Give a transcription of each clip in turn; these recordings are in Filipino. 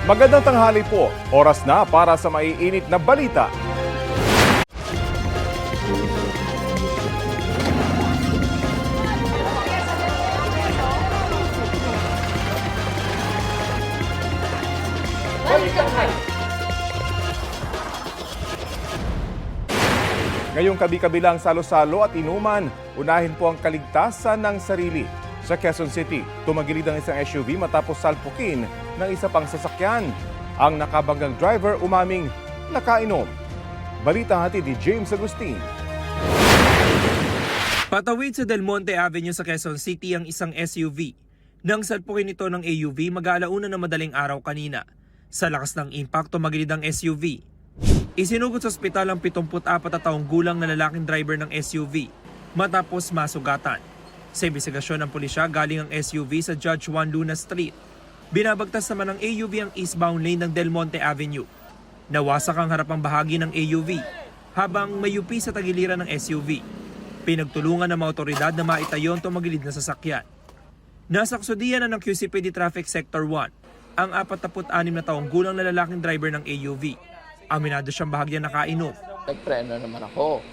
Magandang tanghali po. Oras na para sa maiinit na balita. Ngayong kabi-kabilang salo-salo at inuman, unahin po ang kaligtasan ng sarili. Sa Quezon City, tumagilid ang isang SUV matapos salpukin ng isa pang sasakyan. Ang nakabanggang driver umaming nakainom. Balita hatid ni James Agustin. Patawid sa Del Monte Avenue sa Quezon City ang isang SUV. Nang salpukin ito ng AUV, mag-aalauna na madaling araw kanina. Sa lakas ng impact, tumagilid ang SUV. Isinugod sa ospital ang 74 na taong gulang na lalaking driver ng SUV matapos masugatan. Sa investigasyon ng pulisya, galing ang SUV sa Judge Juan Luna Street. Binabagtas naman ng AUV ang eastbound lane ng Del Monte Avenue. Nawasak ang harapang bahagi ng AUV habang may UP sa tagiliran ng SUV. Pinagtulungan ng mga otoridad na maitayo ang tumagilid na sasakyan. Nasaksodiyan na ng QCPD Traffic Sector 1 ang 46 na taong gulang na lalaking driver ng AUV. Aminado siyang bahagyang nakainom. Nagpreno naman ako.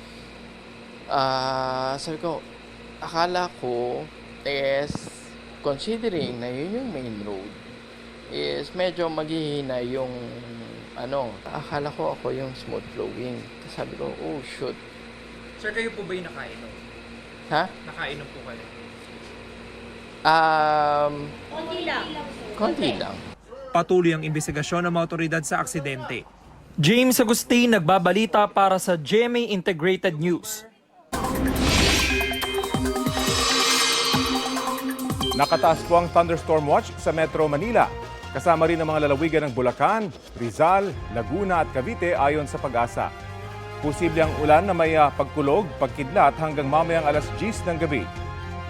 Sabi ko, akala ko is considering na yun yung main road is medyo maghihina yung akala ko ako yung smooth flowing. Sabi ko, oh shoot. Sir, kayo po ba yung nakainom? Ha? Nakainom po kayo? Konti lang. Patuloy ang investigasyon ng mga otoridad sa aksidente. James Agustin, nagbabalita para sa GMA Integrated News. Nakataas po ang thunderstorm watch sa Metro Manila. Kasama rin ang mga lalawigan ng Bulacan, Rizal, Laguna at Cavite ayon sa Pag-asa. Posible ang ulan na may pagkulog, pagkidlat hanggang mamayang alas 10 ng gabi.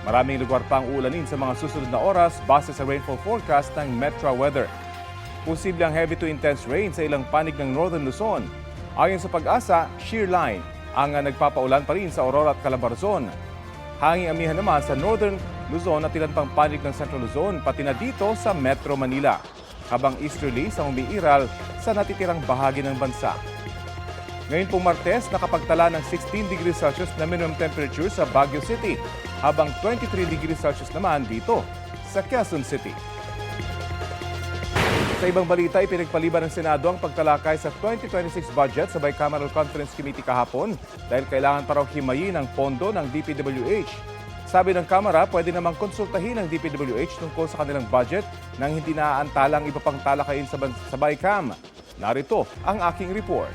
Maraming lugar pa ang uulanin sa mga susunod na oras base sa rainfall forecast ng Metro Weather. Posible ang heavy to intense rain sa ilang panig ng Northern Luzon. Ayon sa Pag-asa, shear line ang nagpapaulan pa rin sa Aurora at Calabarzon. Hanging amihan naman sa Northern Luzon at ilan pang panig ng Central Luzon pati na dito sa Metro Manila. Habang easterlies ang umiiral sa natitirang bahagi ng bansa. Ngayon pong Martes, nakapagtala ng 16 degrees Celsius na minimum temperature sa Baguio City, habang 23 degrees Celsius naman dito sa Quezon City. Sa ibang balita, ipinagpaliban ng Senado ang pagtalakay sa 2026 budget sa Bicameral Conference Committee kahapon dahil kailangan pa raw himayin ang pondo ng DPWH. Sabi ng Kamara, pwede namang konsultahin ng DPWH tungkol sa kanilang budget nang hindi naaantala ang iba pang talakayin sa Bicam. Narito ang aking report.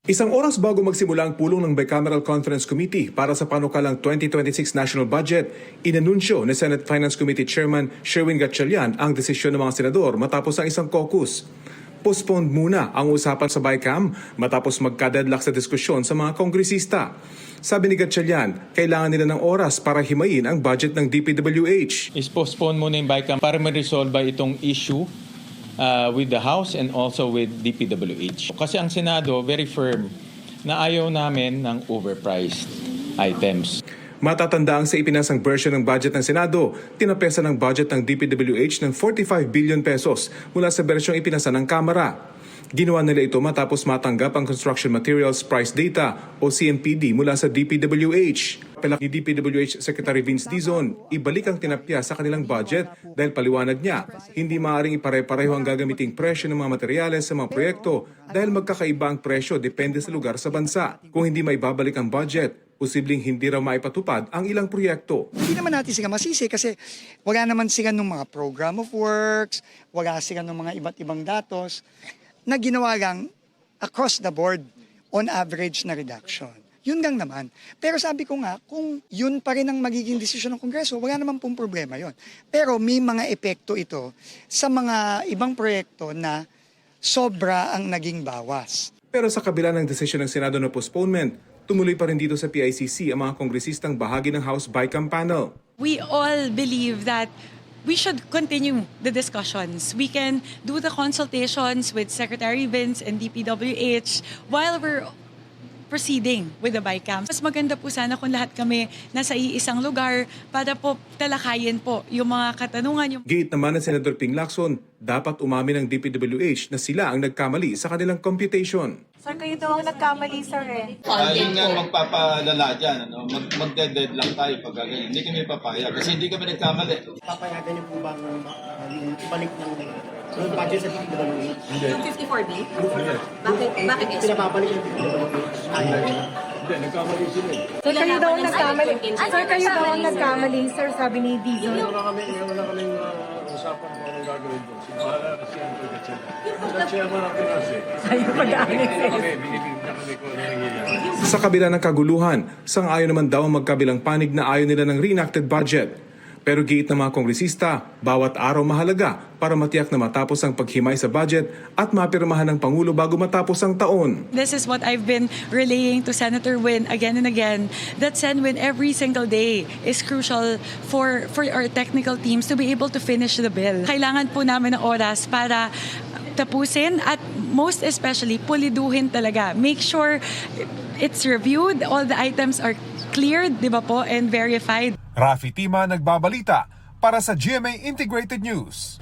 Isang oras bago magsimula ang pulong ng Bicameral Conference Committee para sa panukalang 2026 National Budget, inanunsyo ni Senate Finance Committee Chairman Sherwin Gatchalian ang desisyon ng mga senador matapos ang isang caucus. Postponed muna ang usapan sa Bicam matapos magka-deadlock sa diskusyon sa mga kongresista. Sabi ni Gatchalian, kailangan nila ng oras para himayin ang budget ng DPWH. Is postpone muna yung Bicam para ma-resolve itong issue with the House and also with DPWH. Kasi ang Senado very firm na ayaw namin ng overpriced items. Matatandaang sa ipinasang version ng budget ng Senado, tinapesa ng budget ng DPWH ng 45 billion pesos mula sa bersyong ipinasa ng Kamara. Ginawa nila ito matapos matanggap ang Construction Materials Price Data o CMPD mula sa DPWH. Apela ni DPWH Secretary Vince Dizon, ibalik ang tinapya sa kanilang budget dahil paliwanag niya, hindi maaaring ipare-pareho ang gagamiting presyo ng mga materyales sa mga proyekto dahil magkakaiba ang presyo depende sa lugar sa bansa. Kung hindi may babalik ang budget, posibleng hindi raw maipatupad ang ilang proyekto. Hindi naman natin sila masisi kasi wala naman sila ng mga program of works, wala sila ng mga iba't ibang datos na ginawa lang across the board on average na reduction. Yun lang naman. Pero sabi ko nga, kung yun pa rin ang magiging desisyon ng Kongreso, wala naman pong problema yon. Pero may mga epekto ito sa mga ibang proyekto na sobra ang naging bawas. Pero sa kabila ng desisyon ng Senado na postponement, tumuloy pa rin dito sa PICC ang mga kongresistang bahagi ng House Bicam panel. We all believe that we should continue the discussions. We can do the consultations with Secretary Vince and DPWH while we're proceeding with the BICAM. Mas maganda po sana kung lahat kami nasa iisang lugar para po talakayin po yung mga katanungan. Giit naman ng Senator Ping Lacson, dapat umamin ng DPWH na sila ang nagkamali sa kanilang computation. Sir, kayo daw ang nagkamali, sir eh. Yun nga magpapalala dyan, magde-dead lang tayo pag ganyan. Hindi kami papayag kasi hindi kami nagkamali. Papayagan niyo po bang yung ibalik ng budget sa DPWH? Hindi. Yung 54B? Hindi. Bakit is? Pinapapalik yung DPWH. Hindi, nagkamali sila eh. Sir, kayo daw ang nagkamali. Sir, kayo daw ang nagkamali, sir, sabi ni Dizon. Wala kaming usapan kung anong gagawin doon. Si Bahala na siya ang pagkatsya. Ang chairman ang pinasi. Ayaw pag-aanis eh. Binibig na kami kung ano nangyayari. Sa kabila ng kaguluhan, sang-ayon naman daw ang magkabilang panig na ayaw nila ng reenacted budget. Pero giit ng mga kongresista, bawat araw mahalaga para matiyak na matapos ang paghimay sa budget at mapirmahan ng Pangulo bago matapos ang taon. This is what I've been relaying to Senator Win again and again, that Sen-Win every single day is crucial for our technical teams to be able to finish the bill. Kailangan po namin ng oras para tapusin at most especially puliduhin talaga. Make sure it's reviewed, all the items are cleared, di ba po, and verified. Rafi Tima nagbabalita para sa GMA Integrated News.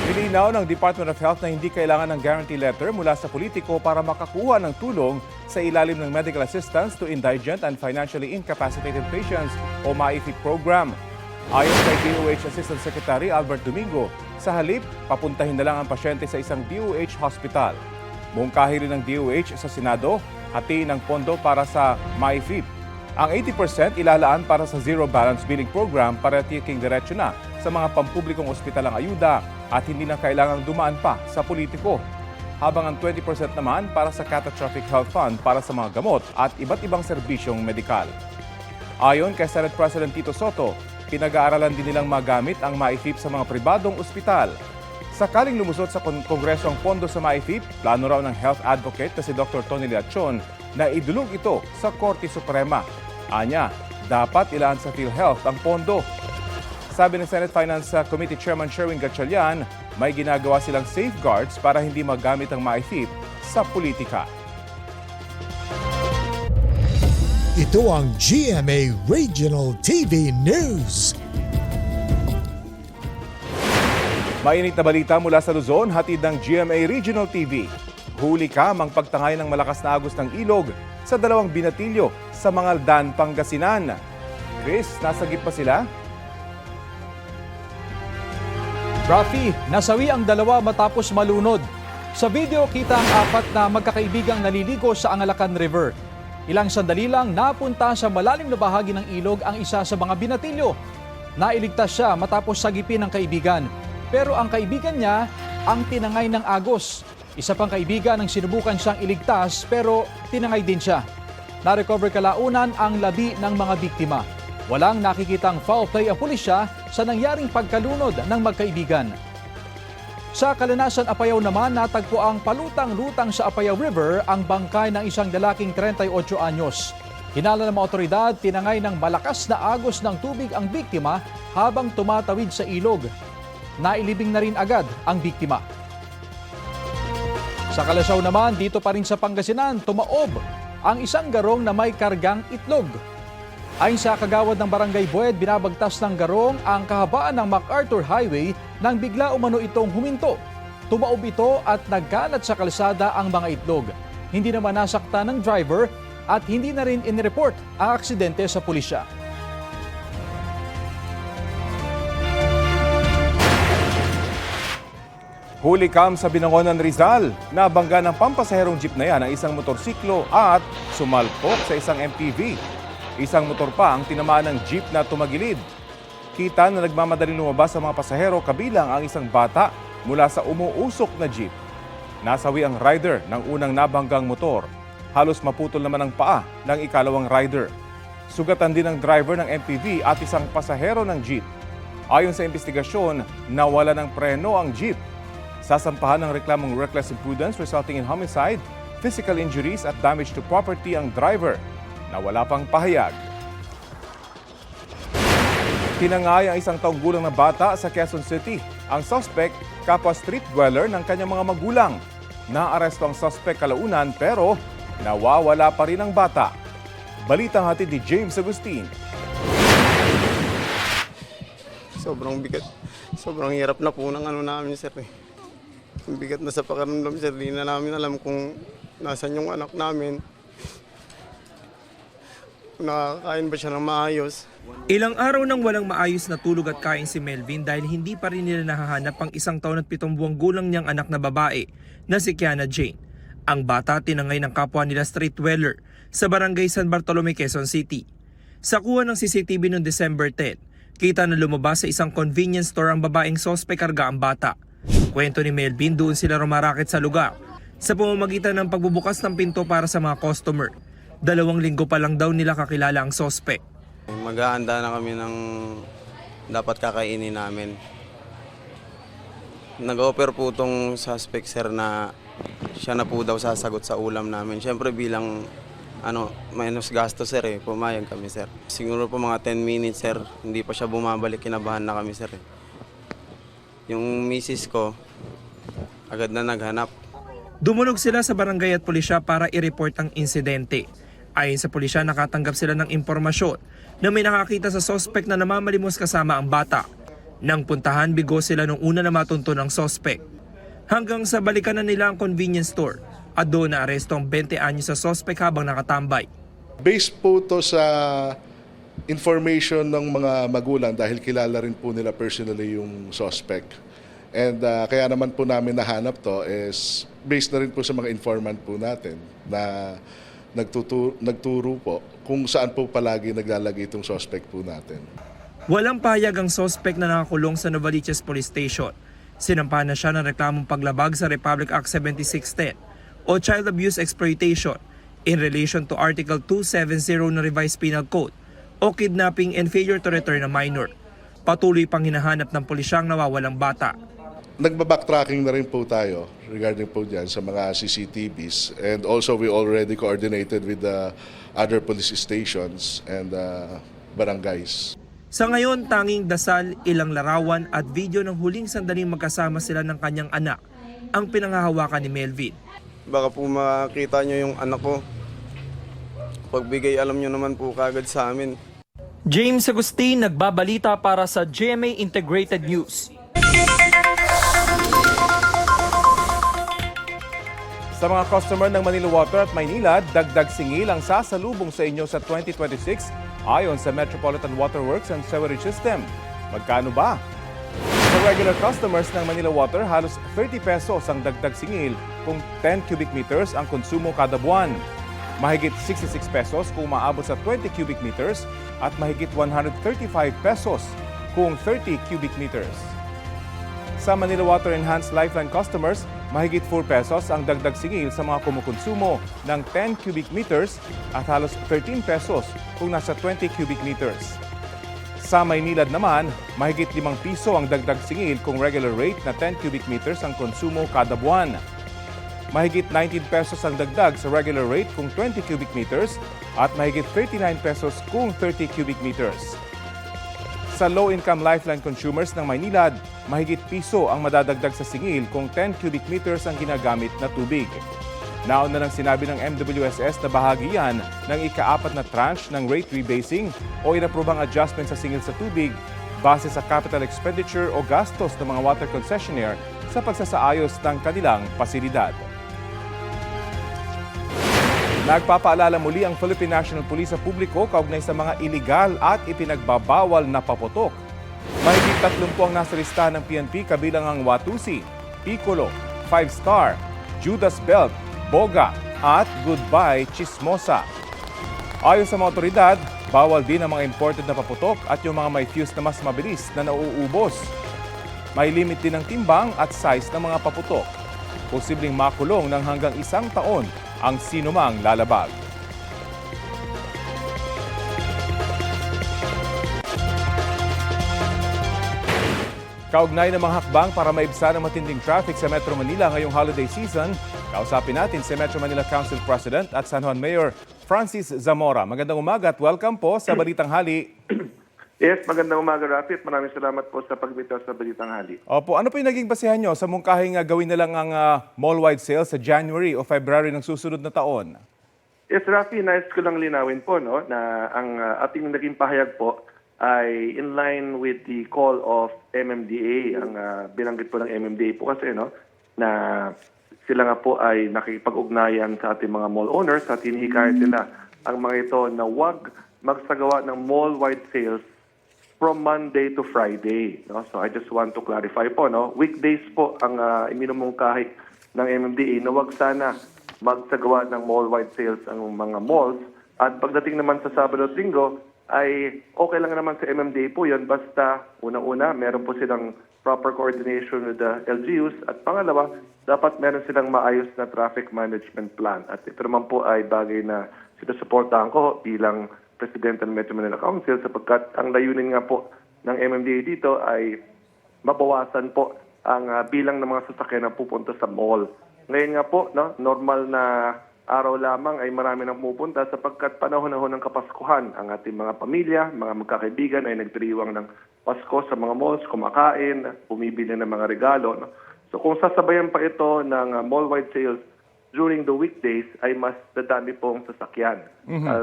Nilinaw ng Department of Health na hindi kailangan ng guarantee letter mula sa politiko para makakuha ng tulong sa ilalim ng Medical Assistance to Indigent and Financially Incapacitated Patients o MAIFI program. Ayon kay DOH Assistant Secretary Albert Domingo, sa halip, papuntahin na lang ang pasyente sa isang DOH hospital. Mungkahi rin ng DOH sa Senado, hatiin ng pondo para sa MAIFI. Ang 80% ilalaan para sa Zero Balance Billing Program para tiyaking diretso na sa mga pampublikong ospital ang ayuda at hindi na kailangang dumaan pa sa politiko. Habang ang 20% naman para sa Catastrophic Health Fund para sa mga gamot at iba't ibang serbisyong medikal. Ayon kay Senate President Tito Soto, pinag-aaralan din nilang magamit ang MAIFIP sa mga pribadong ospital. Sakaling lumusot sa Kongreso ang pondo sa MAIFIP, plano raw ng health advocate na si Dr. Tony Leachon na idulog ito sa Korte Suprema. Anya, dapat ilaan sa PhilHealth ang pondo. Sabi ng Senate Finance Committee Chairman Sherwin Gatchalian, may ginagawa silang safeguards para hindi magamit ang MAIFIP sa politika. Ito ang GMA Regional TV News. Mainit na balita mula sa Luzon, hatid ng GMA Regional TV. Huli ka mang pagtangay ng malakas na agos ng ilog sa dalawang binatilyo sa Mangaldan, Pangasinan. Chris, nasagip pa sila? Rafi, nasawi ang dalawa matapos malunod. Sa video, kita ang apat na magkakaibigang naliligo sa Angalacan River. Ilang sandali lang napunta sa malalim na bahagi ng ilog ang isa sa mga binatilyo. Nailigtas siya matapos sagipin ng kaibigan. Pero ang kaibigan niya ang tinangay ng agos. Isa pang kaibigan ang sinubukan siyang iligtas pero tinangay din siya. Na-recover kalaunan ang labi ng mga biktima. Walang nakikitang foul play ang pulisya sa nangyaring pagkalunod ng magkaibigan. Sa Kalanasan, Apayao naman, natagpo ang palutang-lutang sa Apayao River ang bangkay ng isang lalaking 38 anyos. Hinala ng mga otoridad, tinangay ng malakas na agos ng tubig ang biktima habang tumatawid sa ilog. Nailibing na rin agad ang biktima. Sa Calasaw naman, dito pa rin sa Pangasinan, tumaob ang isang garong na may kargang itlog. Ayon sa kagawad ng Barangay Bued, binabagtas ng garong ang kahabaan ng MacArthur Highway nang bigla umano itong huminto. Tumaob ito at nagkalat sa kalsada ang mga itlog. Hindi naman nasakta ng driver at hindi na rin inireport ang aksidente sa pulisya. Huli kam sa Binangonan, Rizal. Nabangga ng pampasaherong jeep na yan ang isang motorsiklo at sumalpok sa isang MPV. Isang motor pa ang tinamaan ng jeep na tumagilid. Kita na nagmamadaling lumabas sa mga pasahero kabilang ang isang bata mula sa umuusok na jeep. Nasawi ang rider ng unang nabanggang motor. Halos maputol naman ang paa ng ikalawang rider. Sugatan din ang driver ng MPV at isang pasahero ng jeep. Ayon sa investigasyon, nawala ng preno ang jeep. Sasampahan ng reklamong reckless imprudence resulting in homicide, physical injuries at damage to property ang driver na wala pang pahayag. Tinangay ang isang taong gulang na bata sa Quezon City. Ang suspect, kapwa street dweller ng kanyang mga magulang. Naaresto ang suspect kalaunan pero nawawala pa rin ang bata. Balitang hatid ni James Agustin. Sobrang bigat. Sobrang hirap na po ng namin, sir. Ang bigat na sa pakiramdam, sir. Di na namin alam kung nasan yung anak namin. Nakakain ba siya ng maayos? Ilang araw nang walang maayos na tulog at kain si Melvin dahil hindi pa rin nila nahahanap ang 1 taon at 7 buwang gulang niyang anak na babae na si Kiana Jane. Ang bata tinangay ng kapwa nila street dweller sa barangay San Bartolome, Quezon City. Sa kuha ng CCTV noong December 10, kita na lumabas sa isang convenience store ang babaeng sospek karga ang bata. Kwento ni Melvin, doon sila rumarakit sa lugar sa pamamagitan ng pagbubukas ng pinto para sa mga customer. 2 linggo pa lang daw nila kakilala ang sospek. Maghahanda na kami ng dapat kakainin namin. Nag-offer po itong suspect, sir, na siya na po daw sasagot sa ulam namin. Siyempre bilang minus gasto, sir, pumayag kami, sir. Siguro po mga 10 minutes, sir, hindi pa siya bumabalik, kinabahan na kami, sir. Yung misis ko, agad na naghanap. Dumulog sila sa barangay at pulisya para i-report ang insidente. Ayon sa pulisya, nakatanggap sila ng impormasyon na may nakakita sa sospek na namamalimos kasama ang bata. Nang puntahan, bigo sila nung una na matunto ng sospek. Hanggang sa balikan na nila ang convenience store at doon na aresto ang 20 anyos sa sospek habang nakatambay. Based po to sa information ng mga magulang dahil kilala rin po nila personally yung suspect. And kaya naman po namin nahanap to is based na rin po sa mga informant po natin na nagturo po kung saan po palagi naglalagay itong suspect po natin. Walang pahayag ang sospek na nakakulong sa Novaliches Police Station. Sinampahan na siya ng reklamong paglabag sa Republic Act 7610 o Child Abuse Exploitation in relation to Article 270 ng Revised Penal Code o kidnapping and failure to return a minor. Patuloy pang hinahanap ng pulisyang nawawalang bata. Nagba-backtracking na rin po tayo regarding po dyan sa mga CCTVs, and also we already coordinated with the other police stations and barangays. Sa ngayon, tanging dasal, ilang larawan at video ng huling sandaling magkasama sila ng kanyang anak ang pinanghahawakan ni Melvin. Baka po makita nyo yung anak ko. Pagbigay alam nyo naman po kagad sa amin. James Agustin, nagbabalita para sa GMA Integrated News. Sa mga customer ng Manila Water at Maynilad, dagdag singil ang sasalubong sa inyo sa 2026 ayon sa Metropolitan Water Works and Sewerage System. Magkano ba? Sa regular customers ng Manila Water, halos 30 pesos ang dagdag singil kung 10 cubic meters ang konsumo kada buwan. Mahigit 66 pesos kung maabot sa 20 cubic meters at mahigit 135 pesos kung 30 cubic meters. Sa Manila Water Enhanced Lifeline customers, mahigit 4 pesos ang dagdag singil sa mga kumukonsumo ng 10 cubic meters at halos 13 pesos kung nasa 20 cubic meters. Sa Maynilad naman, mahigit 5 piso ang dagdag singil kung regular rate na 10 cubic meters ang konsumo kada buwan. Mahigit 19 pesos ang dagdag sa regular rate kung 20 cubic meters at mahigit 39 pesos kung 30 cubic meters. Sa low-income lifeline consumers ng Maynilad, mahigit piso ang madadagdag sa singil kung 10 cubic meters ang ginagamit na tubig. Nauna nang sinabi ng MWSS na bahagi yan ng ika-4 na tranche ng rate rebasing o inaprobang adjustment sa singil sa tubig base sa capital expenditure o gastos ng mga water concessionaire sa pagsasaayos ng kanilang pasilidad. Nagpapaalala muli ang Philippine National Police sa publiko kaugnay sa mga iligal at ipinagbabawal na paputok. Mahigit 30 ang nasa listahan ng PNP kabilang ang Watusi, Piccolo, 5-Star, Judas Belt, Boga at Goodbye Chismosa. Ayon sa mga otoridad, bawal din ang mga imported na paputok at yung mga may fuse na mas mabilis na nauubos. May limit din ang timbang at size ng mga paputok. Posibleng makulong ng hanggang 1 taon ang sinumang lalabag. Kaugnay ng mga hakbang para maibsan ang matinding traffic sa Metro Manila ngayong holiday season, kausapin natin si Metro Manila Council President at San Juan Mayor Francis Zamora. Magandang umaga at welcome po sa Balitang Hali. Yes, magandang umaga, Rafi, at maraming salamat po sa pagbitaw sa Balitang Hali. Opo, ano po yung naging basihan nyo sa mungkahing gawin na lang ang mall-wide sale sa January o February ng susunod na taon? Yes, Rafi, nais ko lang linawin po no, na ang ating naging pahayag po ay in line with the call of MMDA. Ang binanggit po ng MMDA po kasi no, na sila nga po ay nakikipag-ugnayan sa ating mga mall owners at hinihikayat nila ang mga ito na huwag magsagawa ng mall-wide sales from Monday to Friday. No? So I just want to clarify po, no? Weekdays po ang iminumungkahi ng MMDA na huwag sana magsagawa ng mall-wide sales ang mga malls. At pagdating naman sa Sabado at Linggo, ay okay lang naman sa MMDA po yun. Basta, unang-una, meron po silang proper coordination with the LGUs. At pangalawa, dapat meron silang maayos na traffic management plan. At ito naman po ay bagay na sinusuportahan ko bilang President ng Metro Manila Council sapagkat ang layunin nga po ng MMDA dito ay mabawasan po ang bilang ng mga sasakyan na pupunta sa mall. Ngayon nga po, no, normal na araw lamang ay marami nang pupunta sapagkat panahon ng Kapaskuhan. Ang ating mga pamilya, mga magkakaibigan ay nagdiriwang ng Pasko sa mga malls, kumakain, bumibili ng mga regalo. No? So kung sasabayan pa ito ng mall-wide sales during the weekdays ay mas dadami pong sasakyan.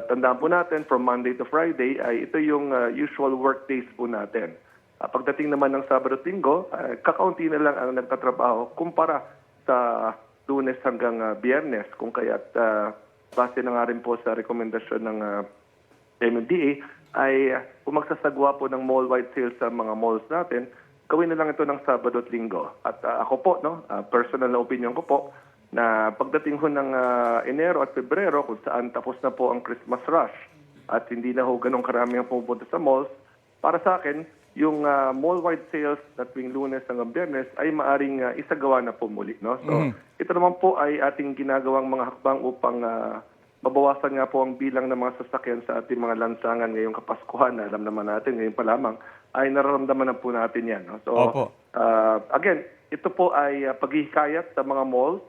Tandaan po natin, from Monday to Friday ay ito yung usual work days po natin. Pagdating naman ng Sabado at Linggo, kakaunti na lang ang nagtatrabaho kumpara sa Lunes hanggang Biyernes. Kung kaya't base na nga rin po sa rekomendasyon ng MMDA ay kung magsasagwa po ng mall-wide sales sa mga malls natin, gawin na lang ito ng Sabado at Linggo. At ako po, no, personal na opinion ko po, na pagdating ho ng Enero at Pebrero kung saan tapos na po ang Christmas rush at hindi na ho ganun karami ang pumupunta sa malls, para sa akin, yung mall-wide sales na tuwing Lunes hanggang Biyernes ay maaring isagawa na po muli. No? So, ito naman po ay ating ginagawang mga hakbang upang mabawasan nga po ang bilang ng mga sasakyan sa ating mga lansangan ngayong Kapaskuhan. Alam naman natin, ngayon pa lamang, ay nararamdaman na po natin yan. No? So, again, ito po ay paghihikayat sa mga malls.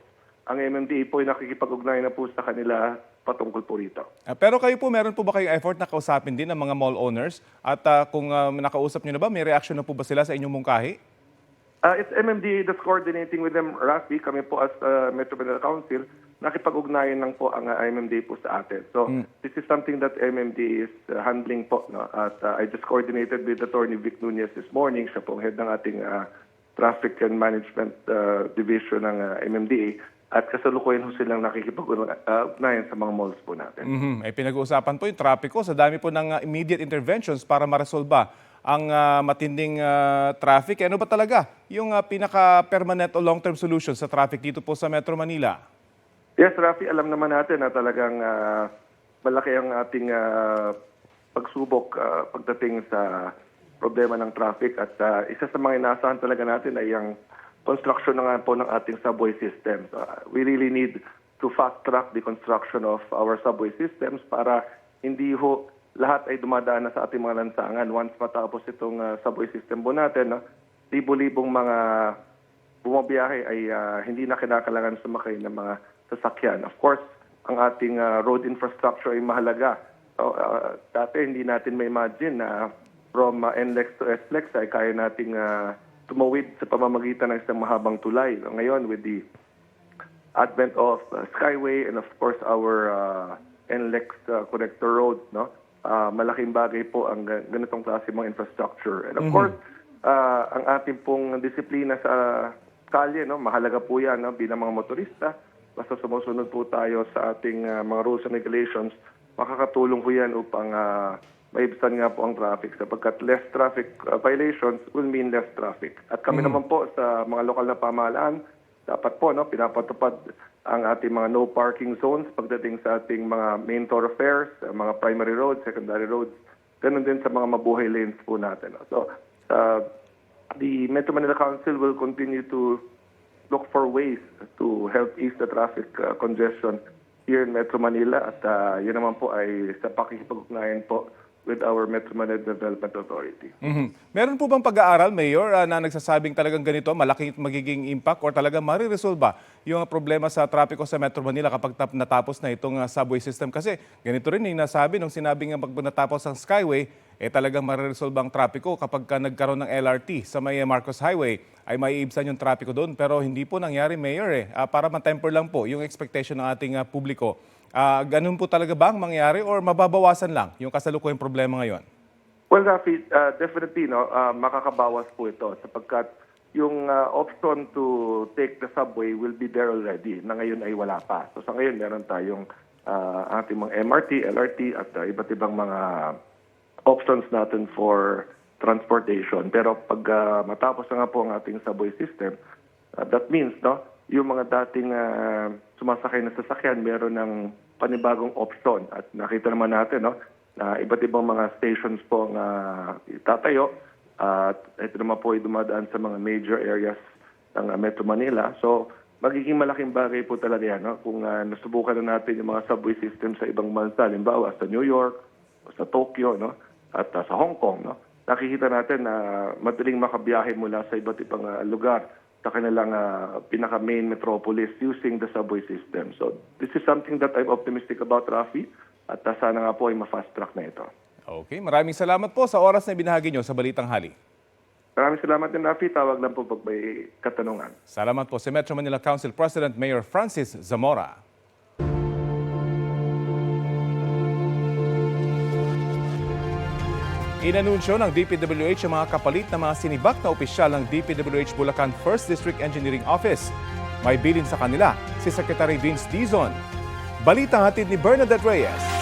Ang MMDA po ay nakikipag-ugnay na po sa kanila patungkol po rito. Pero kayo po, meron po ba kayong effort na kausapin din ng mga mall owners? At kung nakausap nyo na ba, may reaction na po ba sila sa inyong mungkahi? It's MMDA that's coordinating with them, Rafi. Kami po as Metro Manila Council, nakipag-ugnayan lang po ang MMDA po sa atin. So, this is something that MMDA is handling po. No? At I just coordinated with Attorney Vic Nunez this morning. Siya po head ng ating Traffic and Management Division ng MMDA. At kasalukuyan ho silang nakikipag-ugnayan sa mga malls po natin. Ay pinag-uusapan po yung trapiko sa dami po ng immediate interventions para maresolba ang matinding traffic. Ano ba talaga yung pinaka-permanent o long-term solution sa traffic dito po sa Metro Manila? Yes, Rafi, alam naman natin na talagang malaki ang ating pagsubok pagdating sa problema ng traffic. At isa sa mga inaasahan talaga natin ay ang construction na nga po ng ating subway system. We really need to fast-track the construction of our subway systems para hindi ho lahat ay dumadaan na sa ating mga lansangan. Once matapos itong subway system po natin, no, libo-libong mga bumabiyahe ay hindi na kinakailangan sumakay ng mga sasakyan. Of course, ang ating road infrastructure ay mahalaga. So, dati hindi natin ma-imagine na from NLEX to SLEX ay kaya nating tumawid sa pamamagitan ng isang mahabang tulay. Ngayon, with the advent of Skyway and of course our NLEX connector road, no, malaking bagay po ang ganitong klase mga infrastructure. And of course, ang ating pong disiplina sa kalye, no, mahalaga po yan, no, bilang mga motorista. Basta sumusunod po tayo sa ating mga rules and regulations, makakatulong po yan upang maibsan nga po ang traffic sapagkat less traffic violations will mean less traffic. At kami naman po sa mga lokal na pamahalaan, dapat po pinapatupad ang ating mga no parking zones pagdating sa ating mga main thoroughfares, mga primary roads, secondary roads, ganun din sa mga mabuhay lanes po natin. So, the Metro Manila Council will continue to look for ways to help ease the traffic congestion here in Metro Manila at yun naman po ay sa pakikipag-ugnayan po with our Metro Manila Development Authority. Meron po bang pag-aaral, Mayor, na nagsasabing talagang ganito, malaking magiging impact or talagang mariresolba yung problema sa trapiko sa Metro Manila kapag natapos na itong subway system? Kasi ganito rin yung nasabi nung sinabing pag natapos ang Skyway, talagang mariresolve ang trapiko kapag nagkaroon ng LRT sa may Marcos Highway ay maiibsan yung trapiko doon. Pero hindi po nangyari, Mayor. Para ma-temper lang po yung expectation ng ating publiko. Ganun po talaga ba ang mangyari or mababawasan lang yung kasalukuyang problema ngayon? Well, Rafi, definitely, makakabawas po ito sapagkat yung option to take the subway will be there already na ngayon ay wala pa. So sa ngayon meron tayong ating mga MRT, LRT at iba't ibang mga options natin for transportation. Pero pag matapos na nga po ang ating subway system, that means yung mga dating sumasakay na sasakyan meron ng panibagong option. At nakita naman natin na iba't ibang mga stations po ang itatayo. At ito naman po ay dumadaan sa mga major areas ng Metro Manila. So, magiging malaking bagay po talaga yan. Kung nasubukan na natin yung mga subway system sa ibang bansa, halimbawa sa New York, o sa Tokyo, at sa Hong Kong, nakikita natin na madaling makabiyahe mula sa iba't ibang lugar sa kanilang pinaka-main metropolis using the subway system. So, this is something that I'm optimistic about, Rafi, at sana nga po ay ma-fast track na ito. Okay, maraming salamat po sa oras na binahagi nyo sa Balitang Hali. Maraming salamat din, Rafi. Tawag lang po pag may katanungan. Salamat po si Metro Manila Council President Mayor Francis Zamora. Inanunsyo ng DPWH ang mga kapalit na mga sinibak na opisyal ng DPWH Bulacan 1st District Engineering Office. May bilin sa kanila si Secretary Vince Dizon. Balitang hatid ni Bernadette Reyes.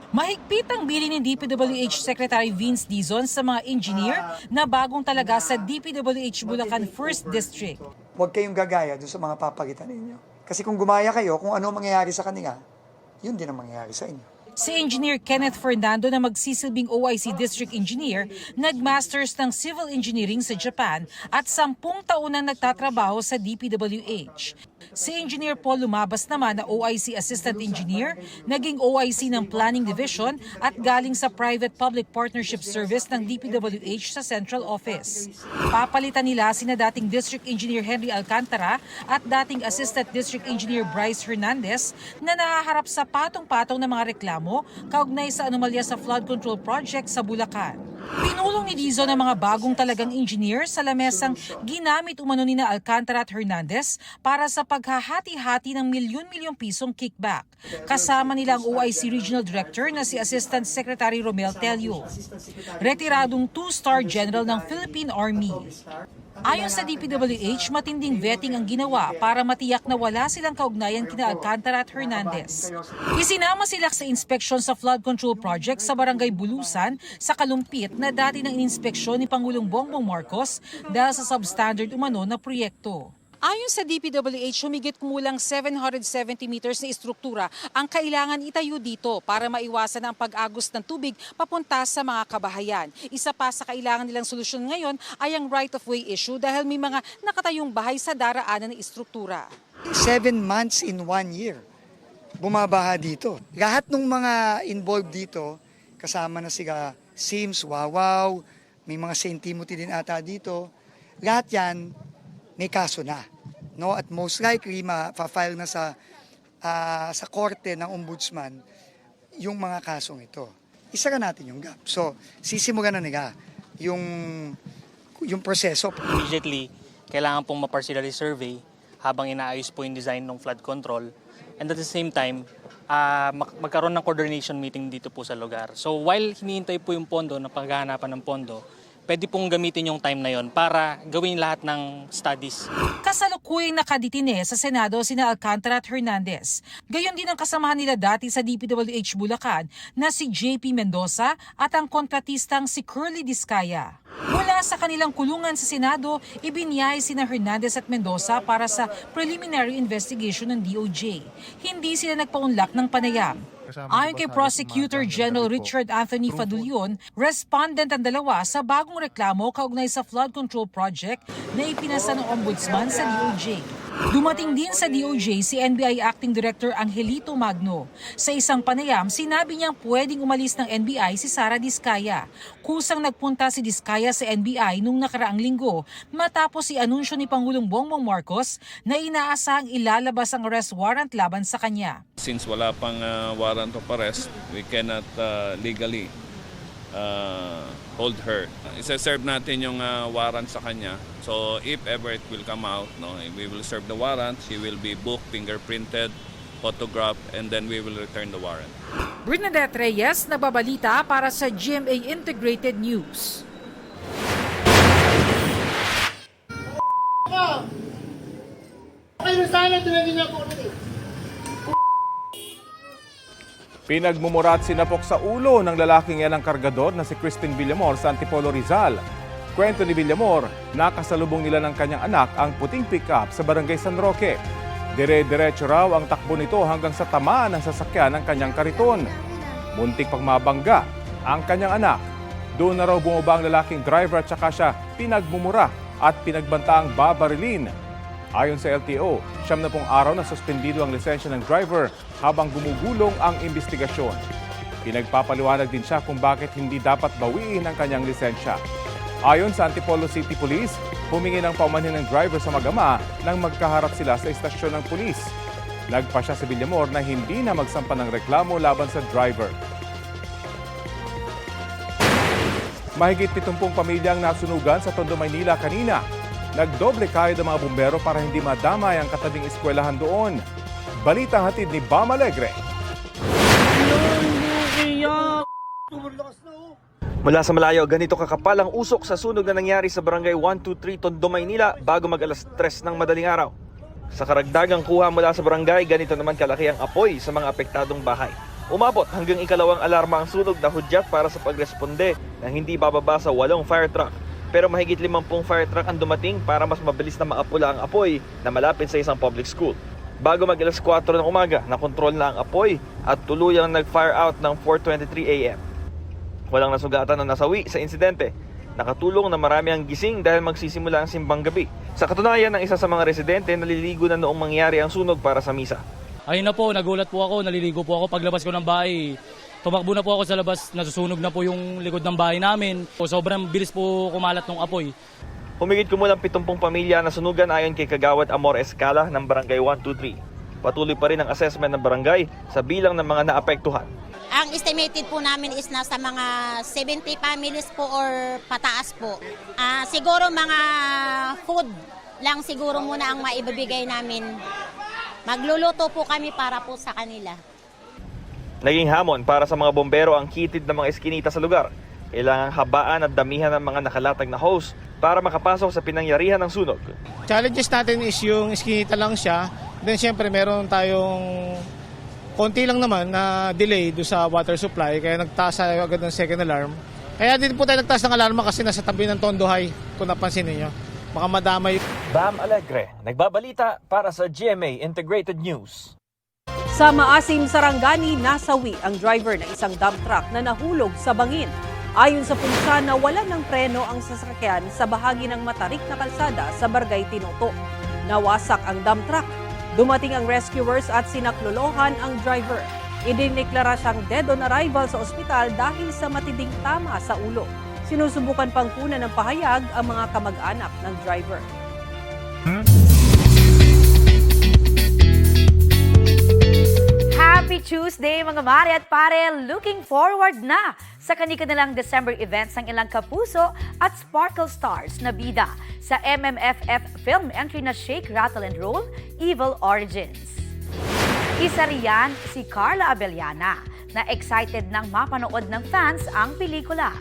Mahigpit ang bilin ni DPWH Secretary Vince Dizon sa mga engineer na bagong talaga sa DPWH Bulacan 1st District. Huwag kayong gagaya doon sa mga papagitan ninyo. Kasi kung gumaya kayo, kung ano mangyayari sa kanila, yun din ang mangyayari sa inyo. Si Engineer Kenneth Fernando na magsisilbing OIC District Engineer, nag-masters ng Civil Engineering sa Japan at 10 taon nang nagtatrabaho sa DPWH. Si Engineer Paul Lumabas naman na OIC Assistant Engineer, naging OIC ng Planning Division at galing sa Private Public Partnership Service ng DPWH sa Central Office. Papalitan nila sina dating District Engineer Henry Alcantara at dating Assistant District Engineer Bryce Hernandez na nahaharap sa patong-patong na mga reklamo kaugnay sa anomalya sa flood control project sa Bulacan. Pinulong ni Dizon ang mga bagong talagang engineer sa lamesang ginamit umano ni Alcantara at Hernandez para sa paghahati-hati ng milyon-milyong pisong kickback. Kasama nila ang OIC Regional Director na si Assistant Secretary Romel Tello, retiradong 2-star General ng Philippine Army. Ayon sa DPWH, matinding vetting ang ginawa para matiyak na wala silang kaugnayan kina Alcantara at Hernandez. Isinama sila sa inspeksyon sa flood control project sa Barangay Bulusan sa Kalumpit na dati ng ininspeksyon ni Pangulong Bongbong Marcos dahil sa substandard umano na proyekto. Ayon sa DPWH, humigit kumulang 770 meters na istruktura ang kailangan itayo dito para maiwasan ang pag-agos ng tubig papunta sa mga kabahayan. Isa pa sa kailangan nilang solusyon ngayon ay ang right-of-way issue dahil may mga nakatayong bahay sa daraanan ng istruktura. 7 months in 1 year, bumabaha dito. Lahat ng mga involved dito, kasama na sila Sims, Wawaw, may mga St. Timothy din ata dito, lahat yan may kaso na, no? At most likely ma-file na sa korte ng ombudsman yung mga kasong ito. Isara natin yung gap. So, sisimulan na nila yung proseso. Immediately, kailangan pong ma-partially survey habang inaayos po yung design ng flood control. And at the same time, magkaroon ng coordination meeting dito po sa lugar. So while hinihintay po yung pondo, na paghahanapan ng pondo, pwede pong gamitin yung time na yon para gawin lahat ng studies. Kasalukuyang nakaditine sa Senado sina Alcantara at Hernandez. Gayon din ang kasamahan nila dati sa DPWH Bulacan na si JP Mendoza at ang kontratistang si Curly Discaya. Mula sa kanilang kulungan sa Senado, ibinyay sina Hernandez at Mendoza para sa preliminary investigation ng DOJ. Hindi sila nagpaunlak ng panayam. Ayon kay Prosecutor General Richard Anthony Fadulion, respondent ang dalawa sa bagong reklamo kaugnay sa flood control project na ipinasa ng ombudsman sa DOJ. Dumating din sa DOJ si NBI Acting Director Angelito Magno. Sa isang panayam, sinabi niyang pwedeng umalis ng NBI si Sara Diskaya. Kusang nagpunta si Diskaya sa NBI nung nakaraang linggo matapos i-anunsyo ni Pangulong Bongbong Marcos na inaasahang ilalabas ang arrest warrant laban sa kanya. Since wala pang warrant of arrest, we cannot legally hold her. Isa-serve natin yung warrant sa kanya. So if ever it will come out, we will serve the warrant. She will be booked, fingerprinted, photographed, and then we will return the warrant. Bernadette Reyes, nababalita para sa GMA Integrated News. Pinagmumura at sinapok sa ulo ng lalaking yan ang kargador na si Christine Villamor sa Antipolo, Rizal. Kwento ni Villamor, nakasalubong nila ng kanyang anak ang puting pick-up sa barangay San Roque. Dire-diretso raw ang takbo nito hanggang sa tamaan ng sasakyan ng kanyang kariton. Muntik pang mabangga ang kanyang anak. Doon na raw bumaba ang lalaking driver at saka siya pinagmumura at pinagbantaang babarilin. Ayon sa LTO, 70 araw na suspendido ang lisensya ng driver habang gumugulong ang investigasyon. Pinagpapaliwanag din siya kung bakit hindi dapat bawiin ang kanyang lisensya. Ayon sa Antipolo City Police, humingi ng paumanhin ng driver sa mag-ama nang magkaharap sila sa istasyon ng pulis. Nagpa siya sa Villamor na hindi na magsampa ng reklamo laban sa driver. Mahigit 70 pamilyang nasunugan sa Tondo, Maynila kanina. Nagdoble kayod ang mga bumbero para hindi madamay ang katabing eskwelahan doon. Balita hatid ni Bam Alegre. Mula sa malayo, ganito kakapal ang usok sa sunog na nangyari sa Barangay 123 Tondo, Maynila bago mag-alas 3 ng madaling araw. Sa karagdagang kuha mula sa barangay, ganito naman kalaki ang apoy sa mga apektadong bahay. Umabot hanggang ikalawang alarma ang sunog na hudyat para sa pagresponde ng hindi bababa sa 8 fire truck. Pero mahigit 50 fire truck ang dumating para mas mabilis na maapula ang apoy na malapit sa isang public school. Bago mag-alas 4 ng umaga, nakontrol na ang apoy at tuluyang nag-fire out ng 4:23 a.m. Walang nasugatan na nasawi sa insidente. Nakatulong na marami ang gising dahil magsisimula ang simbang gabi. Sa katunayan, ng isa sa mga residente naliligo na noong mangyari ang sunog para sa misa. Ayun na po, nagulat po ako, naliligo po ako. Paglabas ko ng bahay, tumakbo na po ako sa labas, nasusunog na po yung likod ng bahay namin. Sobrang bilis po kumalat ng apoy. Humigit kumulang 70 pamilya na sunugan ayon kay Kagawad Amor Escala ng Barangay 123. Patuloy pa rin ang assessment ng barangay sa bilang ng mga naapektuhan. Ang estimated po namin is nasa mga 70 families po or pataas po. Siguro mga food lang siguro muna ang maibibigay namin. Magluluto po kami para po sa kanila. Naging hamon para sa mga bombero ang kitid ng mga eskinita sa lugar. Kailangang habaan at damihan ng mga nakalatag na hose para makapasok sa pinangyarihan ng sunog. Challenges natin is yung eskinita lang siya. Then siyempre meron tayong konti lang naman na delay do sa water supply kaya nagtaas agad ng second alarm. Kaya din po tayo nagtaas ng alarma kasi nasa tabi ng Tondo High kung napansin niyo. Baka madamay. Bam Alegre, nagbabalita para sa GMA Integrated News. Sa Maasim, Sarangani, nasawi ang driver ng isang dump truck na nahulog sa bangin. Ayon sa pulisya, nawala ng preno ang sasakyan sa bahagi ng matarik na kalsada sa Barangay Tinoto. Nawasak ang dump truck. Dumating ang rescuers at sinaklolohan ang driver. Idineklara siyang dead on arrival sa ospital dahil sa matinding tama sa ulo. Sinusubukan pang kunan ng pahayag ang mga kamag-anak ng driver. Happy Tuesday mga mare at pare! Looking forward na sa kani-kanilang December events ng ilang kapuso at sparkle stars na bida sa MMFF film entry na Shake, Rattle and Roll, Evil Origins. Isa riyan si Carla Abellana na excited nang mapanood ng fans ang pelikula.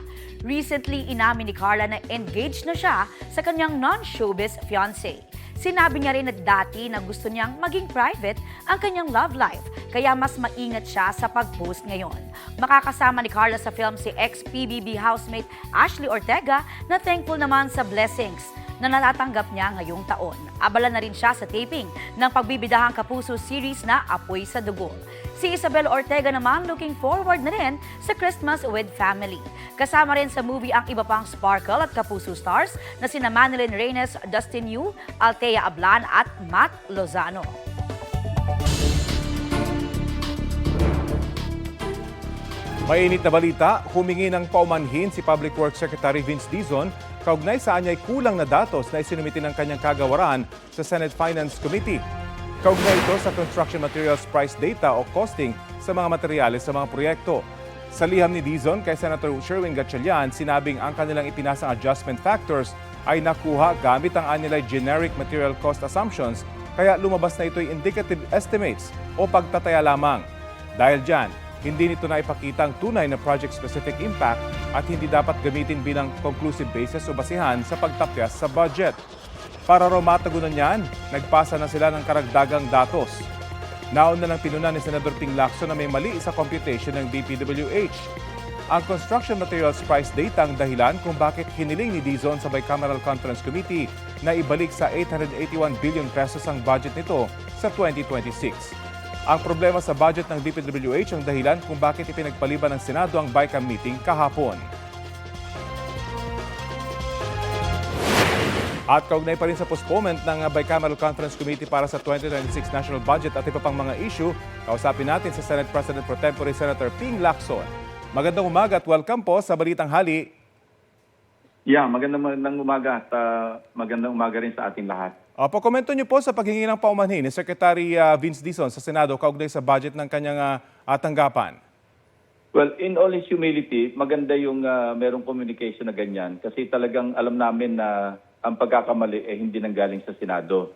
Recently, inamin ni Carla na engaged na siya sa kanyang non-showbiz fiancé. Sinabi niya rin na dati na gusto niyang maging private ang kanyang love life, kaya mas maingat siya sa pag-post ngayon. Makakasama ni Carla sa film si ex-PBB housemate Ashley Ortega na thankful naman sa blessings na natatanggap niya ngayong taon. Abala na rin siya sa taping ng pagbibidahang kapuso series na Apoy sa Dugo. Si Isabel Ortega naman looking forward na rin sa Christmas with family. Kasama rin sa movie ang iba pang Sparkle at Kapuso stars na sina Manilyn Reynes, Dustin Yu, Althea Ablan at Matt Lozano. Mainit na balita, humingi ng paumanhin si Public Works Secretary Vince Dizon kaugnay sa anyay kulang na datos na isinumiti ng kanyang kagawaran sa Senate Finance Committee. Kaugnay ito sa Construction Materials Price Data o costing sa mga materyales sa mga proyekto. Sa liham ni Dizon kay Senator Sherwin Gatchalian, sinabing ang kanilang ipinasang adjustment factors ay nakuha gamit ang anilay generic material cost assumptions, kaya lumabas na ito'y indicative estimates o pagtataya lamang. Dahil dyan, hindi nito na ipakita ang tunay na project-specific impact at hindi dapat gamitin bilang conclusive basis o basihan sa pagtapyas sa budget. Para raw matagunan yan, nagpasa na sila ng karagdagang datos. Nauna lang pinunan ni Senador Ping Lacson na may mali sa computation ng DPWH. Ang construction materials price data ang dahilan kung bakit hiniling ni Dizon sa Bicameral Conference Committee na ibalik sa 881 billion pesos ang budget nito sa 2026. Ang problema sa budget ng DPWH ang dahilan kung bakit ipinagpaliban ng Senado ang BICAM meeting kahapon. At kaugnay pa rin sa postponement ng Bicameral Conference Committee para sa 2026 National Budget at iba pang mga issue, kausapin natin sa Senate President Pro Tempore Senator Ping Lacson. Magandang umaga at welcome po sa Balitang Hali. Magandang umaga at magandang umaga rin sa ating lahat. Opo, komento niyo po sa paghingi ng paumanhin ni Secretary Vince Dizon sa Senado kaugnay sa budget ng kanyang tanggapan. Well, in all his humility, maganda yung merong communication na ganyan kasi talagang alam namin na ang pagkakamali hindi nanggaling sa Senado.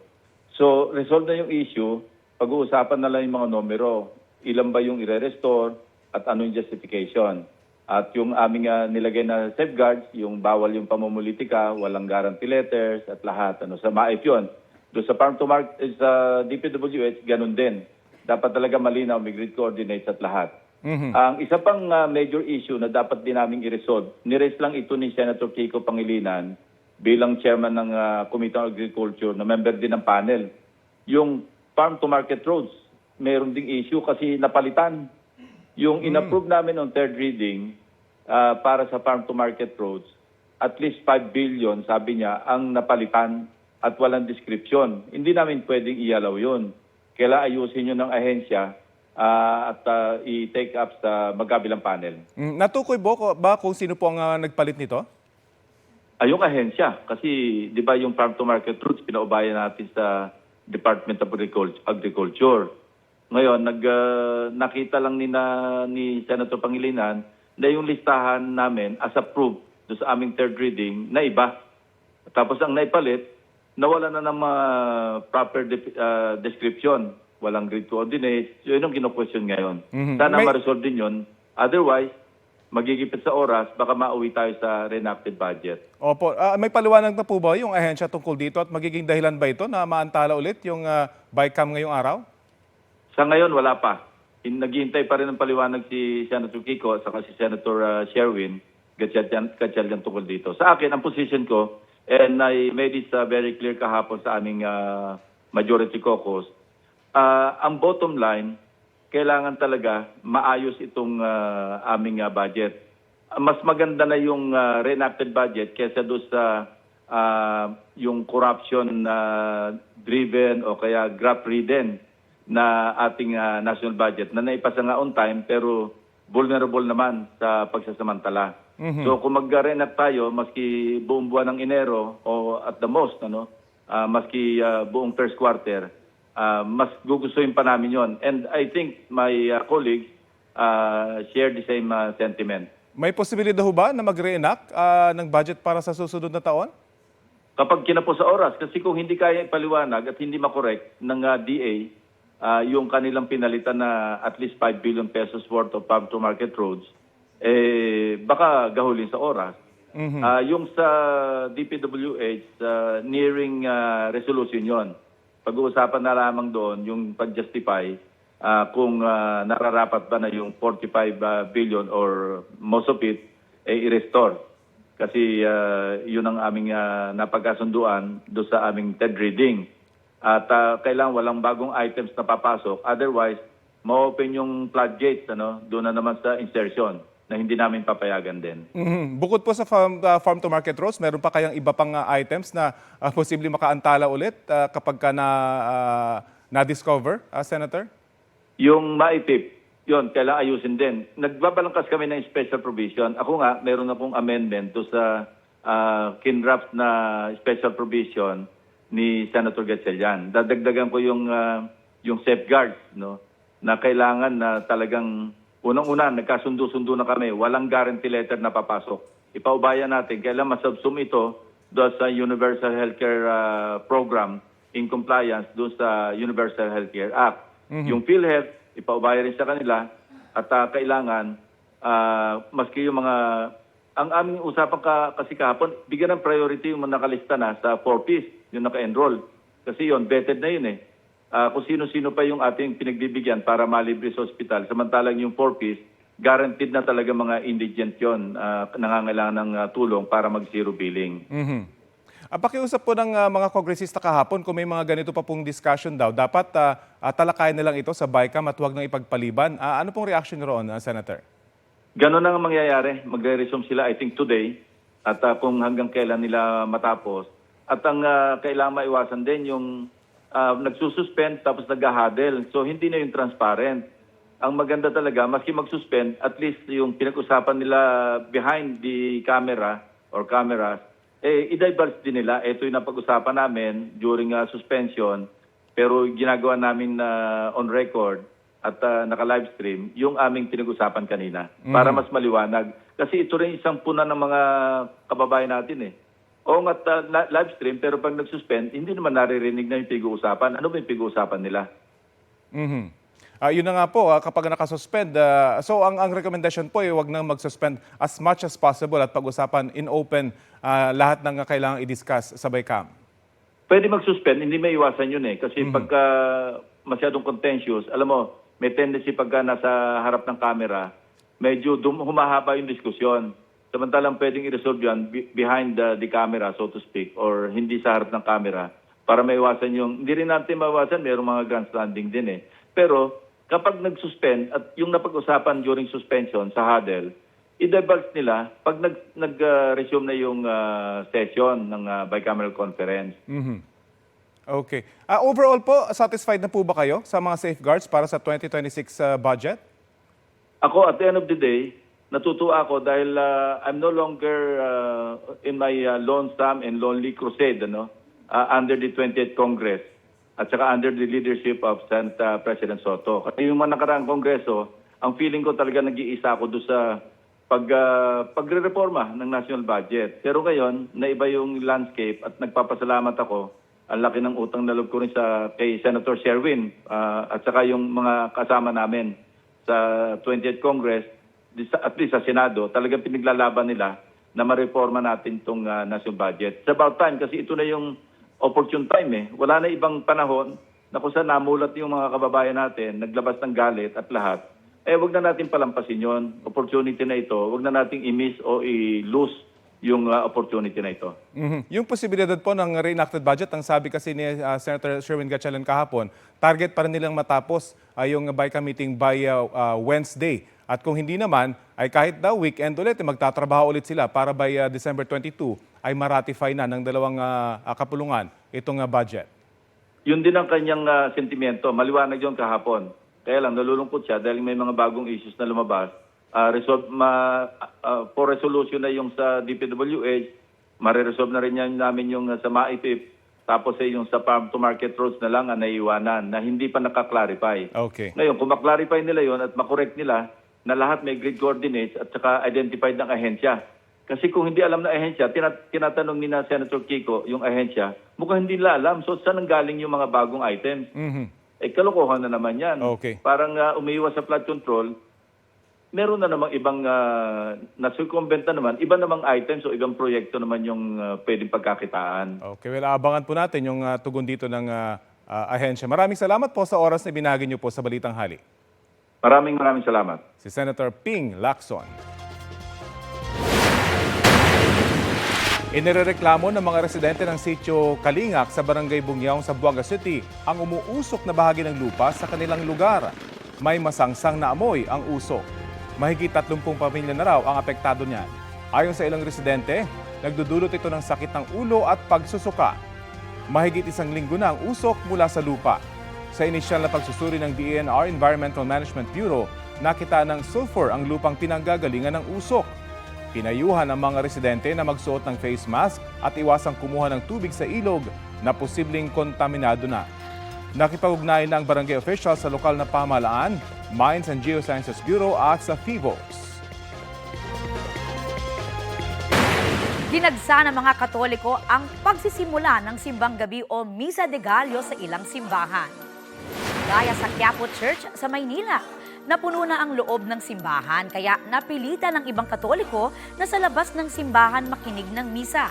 So, resolve na yung issue, pag-uusapan na lang yung mga numero, ilan ba yung i-restore at ano yung justification. At yung aming nilagay na safeguards, yung bawal yung pamumulitika, walang guarantee letters at lahat. Sa MAIP yun. Doon sa Farm to Market, sa DPWH, ganun din. Dapat talaga malinaw, may grid coordinates at lahat. Ang isa pang major issue na dapat din namin i-resolve, niraise lang ito ni Senator Kiko Pangilinan bilang chairman ng Committee on Agriculture na member din ng panel. Yung Farm to Market roads, meron ding issue kasi napalitan. Yung in-approve namin on third reading para sa farm to market roads, at least 5 billion, sabi niya, ang napalitan at walang description. Hindi namin pwedeng ialaw yun. Kailangan ayusin yun ng ahensya at i-take up sa magkabilang panel. Natukoy ba kung sino po ang nagpalit nito? Yung ahensya. Kasi di ba yung farm to market roads, pinaubayan natin sa Department of Agriculture. Ngayon, nakita lang ni Senator Pangilinan na yung listahan namin as approved doon sa aming third reading na iba. Tapos ang naipalit, nawala na ng mga proper description. Walang grid coordinates. Yun yung kino-question ngayon. Sana ma-resolve din yun. Otherwise, magigipit sa oras, baka mauwi tayo sa reenacted budget. Opo. May paliwanag na po ba yung ahensya tungkol dito at magiging dahilan ba ito na maantala ulit yung BICAM ngayong araw? Sa ngayon, wala pa. Naghihintay pa rin ng paliwanag si Senator Kiko at si Senator Sherwin Gatchalian tungkol dito. Sa akin, ang position ko, and I made it very clear kahapon sa aming majority caucus, ang bottom line, kailangan talaga maayos itong aming budget. Mas maganda na yung reenacted budget kaysa doon sa yung corruption driven o kaya graft-ridden na ating national budget na naipasa nga on time pero vulnerable naman sa pagsasamantala. So kung mag-reenact tayo, maski buong buwan ng Enero o at the most, maski buong first quarter, mas gugustuhin pa namin yon. And I think my colleagues share the same sentiment. May posibilidad ho ba na mag-reenact ng budget para sa susunod na taon? Kapag kinapos sa oras, kasi kung hindi kaya ipaliwanag at hindi makorek ng DA, yung kanilang pinalitan na at least 5 billion pesos worth of farm to market roads, baka gahulin sa oras. Yung sa DPWH, nearing resolution yon. Pag-uusapan na lamang doon yung pag-justify kung nararapat ba na yung 45 billion or most of it i-restore. Kasi yun ang aming napagkasunduan doon sa aming third reading. At kailangan walang bagong items na papasok. Otherwise, ma-open yung floodgates, doon na naman sa insertion na hindi namin papayagan din. Bukod po sa farm to market roads, meron pa kayang iba pang items na posibleng makaantala ulit kapag ka na-discover, Senator? Yung maitip, yun, kailangan ayusin din. Nagbabalangkas kami ng special provision. Ako nga, meron akong amendment do sa kinraft na special provision ni Senator Gatchalian. Dadagdagan ko yung safeguards, na kailangan na talagang unang-una, nagkasundo-sundo na kami. Walang guarantee letter na papasok. Ipaubayan natin. Kailan masubsum ito doon sa Universal Healthcare Program in compliance doon sa Universal Healthcare Act. Yung PhilHealth, ipaubayan rin sa kanila. At kailangan, maski yung mga... Ang aming usapan kasi kahapon, bigyan ng priority yung mga nakalista na sa 4Ps, yung naka-enroll. Kasi yun, vetted na yun eh. Kung sino-sino pa yung ating pinagbibigyan para malibre sa ospital. Samantalang yung 4Ps, guaranteed na talaga mga indigent yun, nangangailangan ng tulong para mag-zero billing. Pakiusap po ng mga kongresista kahapon kung may mga ganito pa pong discussion daw. Dapat talakayan na lang ito sa BICAM at huwag nang ipagpaliban. Ano pong reaction niyo roon, Senator? Ganon ang mangyayari. Magre-resume sila, I think, today. At kung hanggang kailan nila matapos. At ang kailangan maiwasan din yung nagsususpend tapos nag-huddle. So hindi na yung transparent. Ang maganda talaga, maski mag-suspend, at least yung pinag-usapan nila behind the camera or cameras, i-divulge din nila. Ito yung napag-usapan namin during suspension, pero ginagawa namin on record at naka-live stream yung aming pinag-usapan kanina para mas maliwanag. Kasi ito rin isang puna ng mga kababayan natin eh. Oo nga, live stream, pero pag nag-suspend, hindi naman naririnig na yung pag-uusapan. Ano ba yung pag-uusapan nila? Yun na nga po, kapag nakasuspend, so ang recommendation po ay huwag nang mag-suspend as much as possible at pag-usapan in open lahat ng kailangang i-discuss sa BICAM. Pwede mag-suspend, hindi may iwasan yun eh. Kasi pagka masyadong contentious, alam mo, may tendency pagka nasa harap ng camera, medyo humahaba yung diskusyon. Samantalang pwedeng i-resolve yan behind the camera, so to speak, or hindi sa harap ng camera para maiwasan yung... Hindi rin natin maiwasan, mayroong mga grandstanding din eh. Pero kapag nag-suspend at yung napag-usapan during suspension sa huddle, i-divulge nila pag nag-resume na yung session ng bicameral conference. Okay. Overall po, satisfied na po ba kayo sa mga safeguards para sa 2026 budget? Ako, at the end of the day, natutuwa ako dahil I'm no longer in my lonesome and lonely crusade under the 20th Congress at saka under the leadership of Senate President Soto. Kasi yung mga nakaraang Kongreso, ang feeling ko talaga nag-iisa ako doon sa pagre-reforma ng national budget. Pero ngayon, naiba yung landscape at nagpapasalamat ako. Ang laki ng utang na loob ko rin kay Senator Sherwin at saka yung mga kasama namin sa 20th Congress, at least sa Senado, talagang pinaglalaban nila na ma-reforma natin itong national budget. It's about time kasi ito na yung opportune time eh. Wala na ibang panahon na kung saan namulat yung mga kababayan natin, naglabas ng galit at lahat. Wag na natin palampasin yon. Opportunity na ito, wag na nating i-miss o i-lose yung opportunity na ito. Yung posibilidad po ng reenacted budget, ang sabi kasi ni Senator Sherwin Gatchalian kahapon, target para nilang matapos yung BICAM meeting by Wednesday. At kung hindi naman, ay kahit daw weekend ulit, magtatrabaho ulit sila para by December 22 ay maratify na ng dalawang kapulungan itong budget. Yun din ang kanyang sentimento. Maliwanag yun kahapon. Kaya lang, nalulungkot siya dahil may mga bagong issues na lumabas. For resolution na yung sa DPWH, mariresolve na rin namin yung sa MAIPIP. Tapos yung sa farm to market roads na lang ang naiwanan na hindi pa nakaklarify. Okay. Ngayon, kung maklarify nila yon at makorek nila na lahat may grid coordinates at saka identified ng ahensya. Kasi kung hindi alam na ahensya, tinatanong ni na Senator Kiko yung ahensya, mukhang hindi nila alam. So saan galing yung mga bagong items? Kalokohan na naman yan. Okay. Parang umiiwas sa flood control, meron na namang ibang na-circumvent na naman, iba namang items o ibang proyekto naman yung pwedeng pagkakitaan. Okay, well, abangan po natin yung tugon dito ng ahensya. Maraming salamat po sa oras na binagi niyo po sa Balitang Hali. Maraming salamat. Si Senator Ping Lacson. Inirereklamo ng mga residente ng sitio Kalingak sa Barangay Bungyaw sa Buanga City ang umuusok na bahagi ng lupa sa kanilang lugar. may masangsang na amoy ang usok. Mahigit 30 pamilya na raw ang apektado niyan. Ayon sa ilang residente, nagdudulot ito ng sakit ng ulo at pagsusuka. Mahigit 1 linggo na ang usok mula sa lupa. Sa inisyal na pagsusuri ng DENR Environmental Management Bureau, nakita ng sulfur ang lupang pinanggagalingan ng usok. Pinayuhan ang mga residente na magsuot ng face mask at iwasang kumuha ng tubig sa ilog na posibleng kontaminado na. Nakipag-ugnayan na ang barangay official sa lokal na pamahalaan, Mines and Geosciences Bureau at sa FIVOS. Dinagsa ng mga Katoliko ang pagsisimula ng simbang gabi o Misa de Gallo sa ilang simbahan. Gaya sa Quiapo Church sa Maynila, napuno na ang loob ng simbahan kaya napilitan ng ibang Katoliko na sa labas ng simbahan makinig ng misa.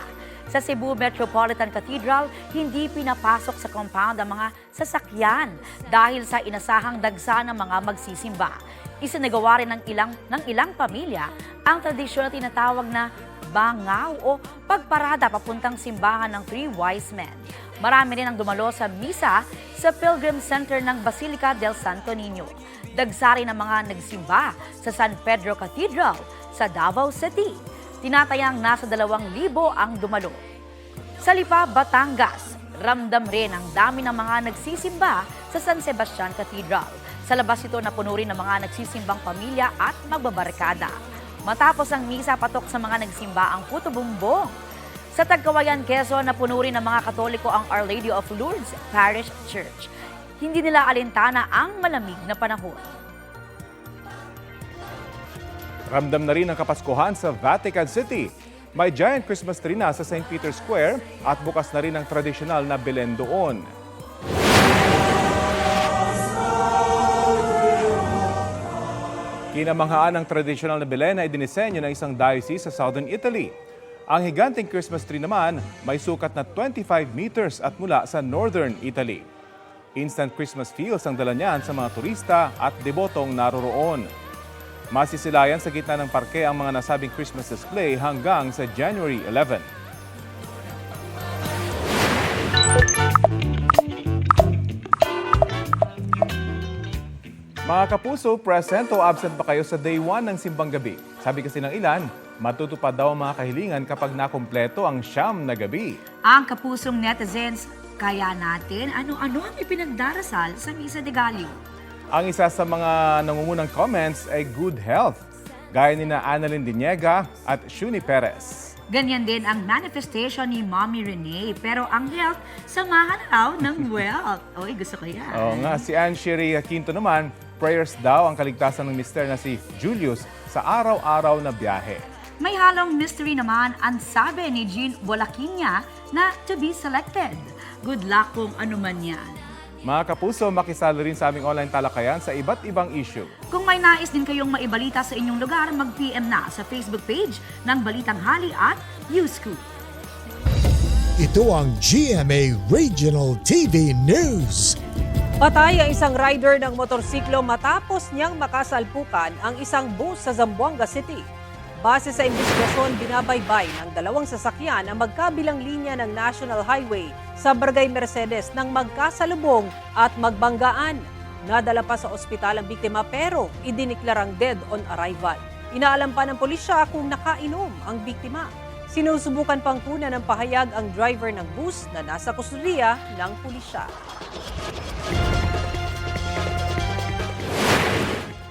Sa Cebu Metropolitan Cathedral, hindi pinapasok sa compound ang mga sasakyan dahil sa inasahang dagsa ng mga magsisimba. Isinagawa rin ng ilang pamilya ang tradisyon na tinatawag na bangaw o pagparada papuntang simbahan ng Three Wise Men. Marami rin ang dumalo sa misa sa Pilgrim Center ng Basilica del Santo Niño. Dagsa rin ang mga nagsimba sa San Pedro Cathedral sa Davao City. Tinatayang nasa 2,000 ang dumalo. Sa Lipa, Batangas, ramdam rin ang dami ng mga nagsisimba sa San Sebastian Cathedral. Sa labas ito napuno rin ng mga nagsisimbang pamilya at magbabarkada. Matapos ang misa, patok sa mga nagsimba ang puto bumbong. Sa Tagkawayan, Quezon, napuno rin ng mga Katoliko ang Our Lady of Lourdes Parish Church. Hindi nila alintana ang malamig na panahon. Ramdam na rin ang Kapaskuhan sa Vatican City. May giant Christmas tree na sa St. Peter's Square at bukas na rin ang tradisyonal na Belen doon. Kinamanghaan ng tradisyonal na Belen ay dinisenyo ng isang diocese sa Southern Italy. Ang higanting Christmas tree naman may sukat na 25 meters at mula sa Northern Italy. Instant Christmas feels ang dala niyan sa mga turista at debotong naroroon. Masisilayan sa gitna ng parke ang mga nasabing Christmas display hanggang sa January 11. Mga kapuso, present o absent ba kayo sa day 1 ng simbang gabi? Sabi kasi ng ilan, matutupad daw ang mga kahilingan kapag nakumpleto ang 9 na gabi. Ang kapusong netizens, kaya natin ano-ano ang ipinagdarasal sa Misa de Gallo. Ang isa sa mga nangungunang comments ay good health, gaya ni na Annalyn Diniega at Shuni Perez. Ganyan din ang manifestation ni Mommy Renee, pero ang health, samahan raw ng wealth. Oy, gusto ko yan. Oo nga, si Ann Sherry Quinto naman, prayers daw ang kaligtasan ng mister na si Julius sa araw-araw na biyahe. May halong mystery naman ang sabi ni Jean Bolaquinya na to be selected. Good luck kung ano man yan. Mga kapuso, makisali rin sa aming online talakayan sa iba't ibang issue. Kung may nais din kayong maibalita sa inyong lugar, mag-PM na sa Facebook page ng Balitang Hali at Newscoop. Ito ang GMA Regional TV News. Patay ang isang rider ng motorsiklo matapos niyang makasalpukan ang isang bus sa Zamboanga City. Base sa investigasyon, binabaybay ng 2 sasakyan ang magkabilang linya ng National Highway sa Barangay Mercedes nang magkasalubong at magbanggaan. Nadala pa sa ospital ang biktima pero idiniklarang dead on arrival. Inaalam pa ng pulisya kung nakainom ang biktima. Sinusubukan pang kunan ng pahayag ang driver ng bus na nasa kustudiya ng pulisya.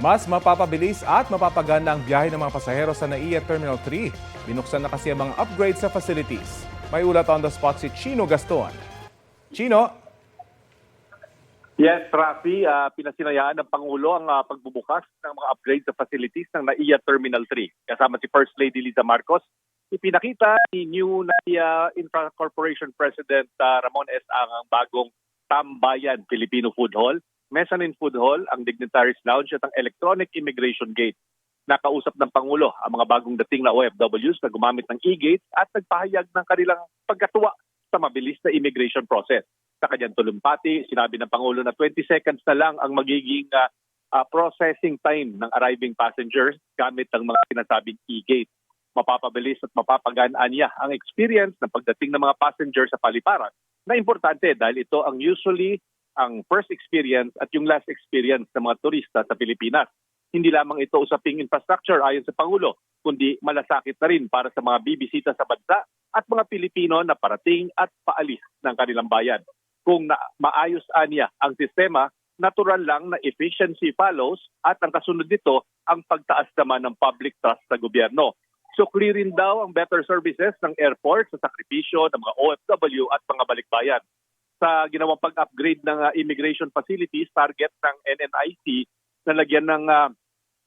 Mas mapapabilis at mapapaganda ang biyahe ng mga pasahero sa NAIA Terminal 3. Binuksan na kasi ang mga upgrade sa facilities. May ulat on the spot si Chino Gaston. Chino? Yes, Rafi, pinasinayaan ng Pangulo ang pagbubukas ng mga upgrade sa facilities ng NAIA Terminal 3. Kasama si First Lady Liza Marcos, ipinakita ni new NAIA Infra Corporation President Ramon S. ang bagong Tambayan Filipino Food Hall, Mezzanine Food Hall, ang Dignitaries Lounge at ang Electronic Immigration Gate. Nakausap ng Pangulo ang mga bagong dating na OFWs na gumamit ng e-gates at nagpahayag ng kanilang pagkatuwa sa mabilis na immigration process. Sa kanyang tulumpati, sinabi ng Pangulo na 20 seconds na lang ang magiging processing time ng arriving passengers gamit ang mga sinasabing e-gate. Mapapabilis at mapapaganaan niya ang experience ng pagdating ng mga passengers sa paliparan na importante dahil ito ang usually ang first experience at yung last experience ng mga turista sa Pilipinas. Hindi lamang ito usaping infrastructure ayon sa Pangulo, kundi malasakit na rin para sa mga bibisita sa bansa at mga Pilipino na parating at paalis ng kanilang bayan. Kung maayos anya ang sistema, natural lang na efficiency follows at ang kasunod nito ang pagtaas naman ng public trust sa gobyerno. Sukli rin daw ang better services ng airport sa sakripisyo ng mga OFW at mga balikbayan. Sa ginawang pag-upgrade ng immigration facilities, target ng NNIC na lagyan ng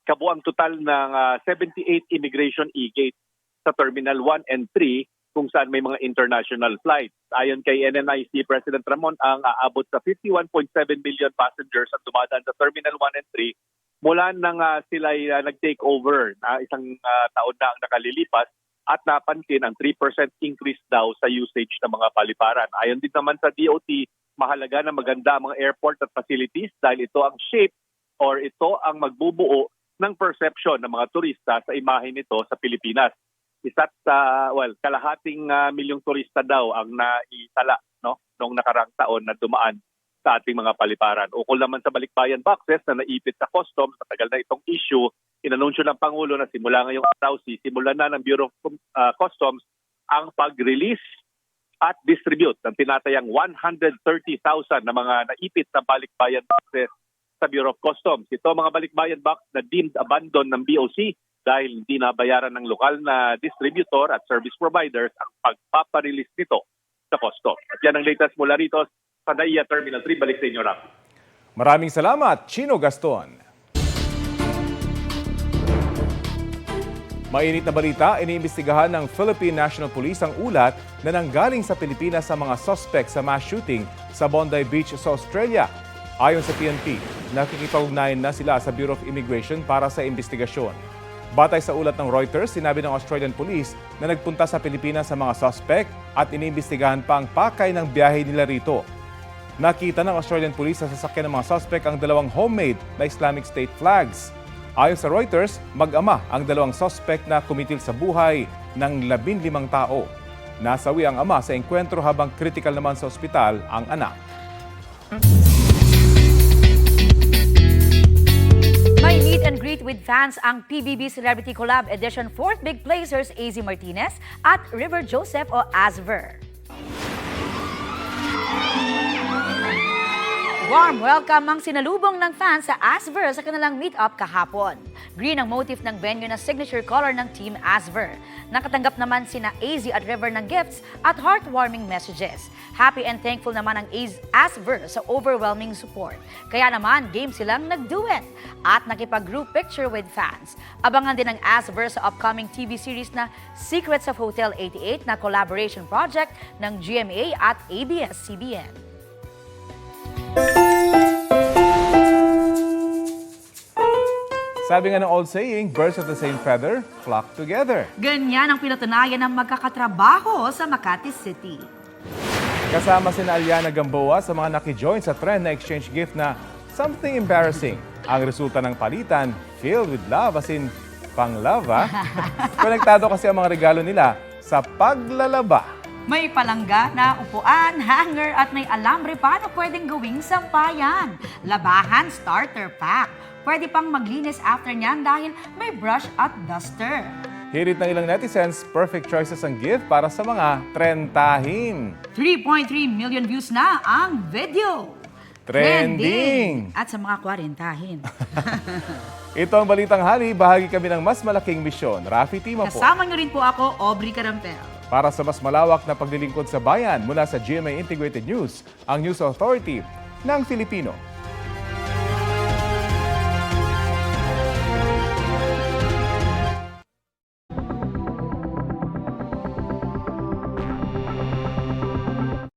kabuang total ng 78 immigration e-gates sa Terminal 1 and 3 kung saan may mga international flights. Ayon kay NNIC President Ramon, ang aabot sa 51.7 million passengers ang dumadaan sa Terminal 1 and 3 mula nang sila nag-take over na isang taon na ang nakalilipas at napansin ang 3% increase daw sa usage ng mga paliparan. Ayon din naman sa DOT, mahalaga na maganda ang mga airport at facilities dahil ito ang shape or ito ang magbubuo ng perception ng mga turista sa imahe nito sa Pilipinas. Isa't kalahating milyong turista daw ang naitala noong nakarang taon na dumaan sa ating mga paliparan. Ukol naman sa balikbayan boxes na naipit sa customs, matagal na itong issue, inanunsyo ng Pangulo na simula ngayong araw, simulan na ng Bureau of Customs ang pag-release at distribute ng tinatayang 130,000 na mga naipit na balikbayan boxes sa Bureau of Customs. Ito mga balikbayan box na deemed abandoned ng BOC dahil hindi nabayaran ng lokal na distributor at service providers ang pagpaparelease nito sa customs. At yan ang latest mula rito sa NAIA Terminal 3. Balik sa inyo, Rafi. Maraming salamat, Chino Gaston. Mainit na balita, iniimbestigahan ng Philippine National Police ang ulat na nanggaling sa Pilipinas sa mga suspect sa mass shooting sa Bondi Beach sa Australia. Ayon sa PNP, nakikipag-ugnayan na sila sa Bureau of Immigration para sa investigasyon. Batay sa ulat ng Reuters, sinabi ng Australian Police na nagpunta sa Pilipinas sa mga suspect at iniimbestigahan pa ang pakay ng biyahe nila rito. Nakita ng Australian Police sa sasakyan ng mga suspect ang dalawang homemade na Islamic State flags. Ayon sa Reuters, mag-ama ang dalawang suspect na kumitil sa buhay ng 15 tao. Nasawi ang ama sa engkwentro habang critical naman sa ospital ang anak. May meet and greet with fans ang PBB Celebrity Collab Edition 4th Big Placers AZ Martinez at River Joseph o Asver. Warm welcome ang sinalubong ng fans sa Asver sa kanilang meet-up kahapon. Green ang motif ng venue na signature color ng Team Asver. Nakatanggap naman sina AZ at River ng gifts at heartwarming messages. Happy and thankful naman ang Asver sa overwhelming support. Kaya naman, game silang nag-duet at nakipag-group picture with fans. Abangan din ang Asver sa upcoming TV series na Secrets of Hotel 88 na collaboration project ng GMA at ABS-CBN. Sabi nga ng old saying, birds of the same feather flock together. Ganyan ang pinatunayan ng magkakatrabaho sa Makati City. Kasama sina Aliana Gamboa sa mga nakijoin sa trend na exchange gift na something embarrassing. Ang resulta ng palitan, filled with love, as in pang-love. Konektado kasi ang mga regalo nila sa paglalaba. May palangga na upuan, hanger at may alambre pa na pwedeng gawing sampayan. Labahan starter pack. Pwede pang maglinis after niyan dahil may brush at duster. Hirit ng ilang netizens, perfect choices ang gift para sa mga trentahin. 3.3 million views na ang video. Trending! At sa mga kwarentahin. Ito ang Balitang Hali. Bahagi kami ng mas malaking misyon. Rafi Tima po. Kasama niyo rin po ako, Aubrey Carampel. Para sa mas malawak na paglilingkod sa bayan mula sa GMA Integrated News, ang News Authority ng Filipino.